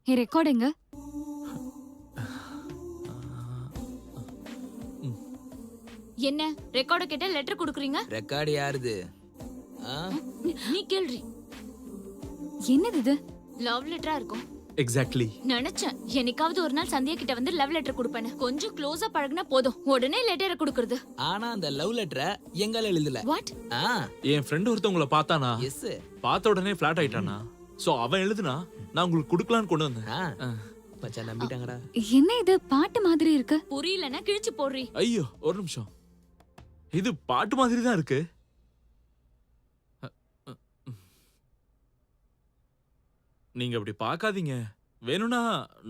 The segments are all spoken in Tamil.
ரெக்கார்டுங்க. என்ன ரெக்கார்டு கேட்ட லெட்டர் குடுக்குறீங்க? ரெக்கார்டு யாருது? நீ கேள்றி. என்னது இது? லவ் லெட்டரா இருக்கும். எக்ஸாக்ட்லி. நினைச்சேன் என்னைக்காவது ஒரு நாள் சந்தியா கிட்ட வந்து லவ் லெட்டர் கொடுப்பேன்னு. கொஞ்சம் க்ளோஸா பழகுனா போதும் உடனே லெட்டரை கொடுக்கறது. ஆனா அந்த லவ் லெட்டரை எங்கால எழுதல. வாட்? என் ஃப்ரெண்ட் ஒருத்தவங்கள பார்த்தானா, எஸ், பார்த்த உடனே ஃபிளாட் ஆயிட்டானா. சோ அவன் எழுதுனா நான் உங்களுக்கு கொடுக்கலான்னு கொண்டு வந்தேன். மச்சான் நம்பிட்டாங்கடா. என்ன இது பாட்டு மாதிரி இருக்கு? புரியலன்னா கிழிச்சு போடுறீ. ஐயோ ஒரு நிமிஷம், இது பாட்டு மாதிரி தான் இருக்கு. நீங்க அப்படி பார்க்காதீங்க. வேணும்னா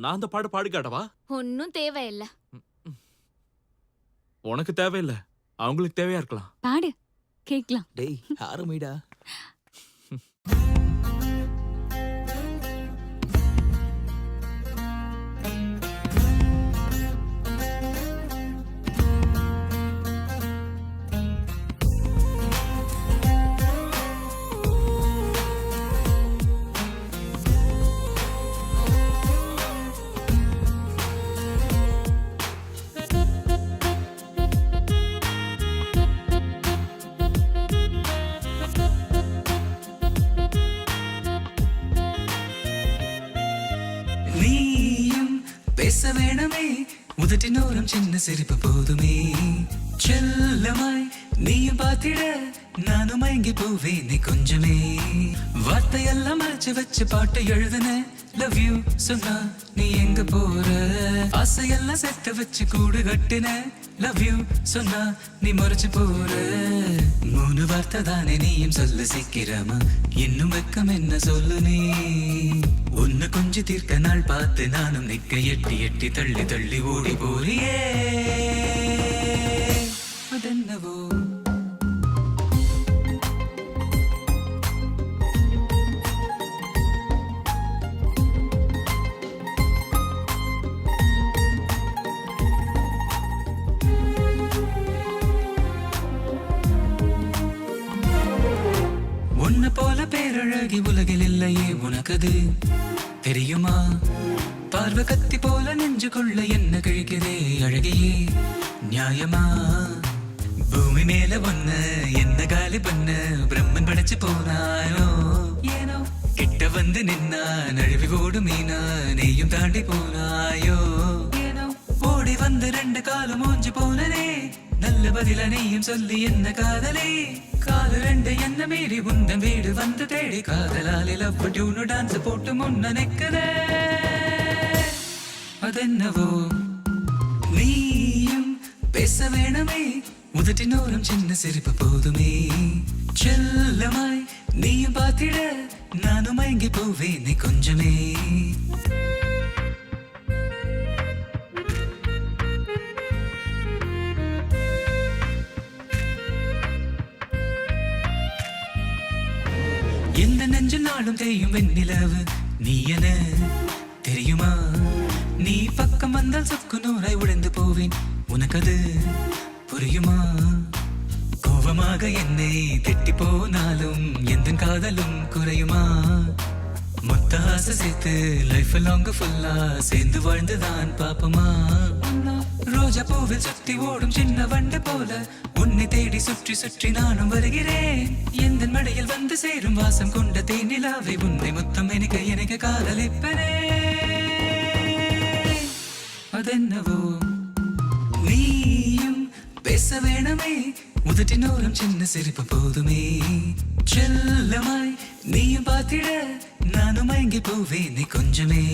நான் அந்த பாட்டு பாடி காட்டவா? ஒன்னும் தேவையில்ல. உனக்கு தேவையில்ல, அவங்களுக்கு தேவையா இருக்கலாம். பாடு கேக்கலாம். டேய் ஆரம்பிடா. பேச வேணுமே உதட்டினோரம் சின்ன சிரிப்பு போதுமே. செல்லமாய் நீயும் பார்த்திட நானும் மயங்கி போவேன் நீ கொஞ்சமே. வார்த்தையெல்லாம் மறைச்சு வச்சு பாட்டு எழுதுன லவ் யூ சொன்னா நீ எங்க போற. ஆசையெல்லாம் செத்த வச்சு கூடு கட்டின லவ் யூ சொன்னா நீ மறைச்சு போற. 3 வார்த்தை தானே நீயும் சொல்ல சீக்கிரமா, இன்னும் வெக்கம் என்ன சொல்லு நீ. உன்னை கொஞ்சம் தீர்க்க நாள் பார்த்து நானும் நிக்க எட்டி எட்டி தள்ளி தள்ளி ஓடி போறியே. அதென்னவோ உன்னை போல பேரழகி உலகில் இல்லையே உனக்கது தெரியுமா. பார்வை கத்தி போல நெஞ்சுக்குள்ள என்ன கிழிக்கிறே அழகியே நியாயமா. பூமி மேல ஒண்ணு என்ன காலி பண்ண பிரம்மன் படைச்சு போனாயோ ஏனோ. கிட்ட வந்து நின்னா நழுவி ஓடு மீனா நீயும் தாண்டி போனாயோ ஏனோ. ஓடி வந்து 2 காலம் மூஞ்சி போனதே நல்ல பதில நீயும் சொல்லி என்ன காதலே. காது 2 என்ன மீறி உந்த வீடு வந்து தேடி காதலாலே லவ் டியூனு டான்ஸ் போட்டு முன்ன நிக்கிறே. அதென்னவோ நீயும் பேச வேணுமே உதட்டினோரம் சின்ன சிரிப்பு போதுமே. செல்லமாய் நீயும் பார்த்திட நானும் மயங்கி போவேன் நீ கொஞ்சமே. எந்த நெஞ்சு நாளும் தேயும் வெண்ணிலவு நீ என தெரியுமா. நீ பக்கம் வந்தால் சொக்கு நூறாய் உடைந்து போவேன் உனக்கது புரியுமா. கோபமாக என்னை திட்டி போனாலும் எந்த காதலும் குறையுமா. மொத்த ஆசை சேர்த்து லைஃப் லாங் ஃபுல்லா சேர்ந்து வாழ்ந்துதான் பாப்பமா. ரோஜா பூவில் சுத்தி ஓடும் சின்ன வண்டு போல உன்னை தேடி சுற்றி சுற்றி நானும் வருகிறேன். எந்த மடையில் வந்து சேரும் வாசம் கொண்ட தேனிலாவை உன்னை மொத்தம் எனக்கு காதலிப்பனே. அதென்னவோ நீயும் பேச வேணுமே உதட்டினோரம் சின்ன சிரிப்பு போதுமே. செல்லமாய் நீயும் பார்த்திட நானும் மயங்கி போவேன் நீ கொஞ்சமே.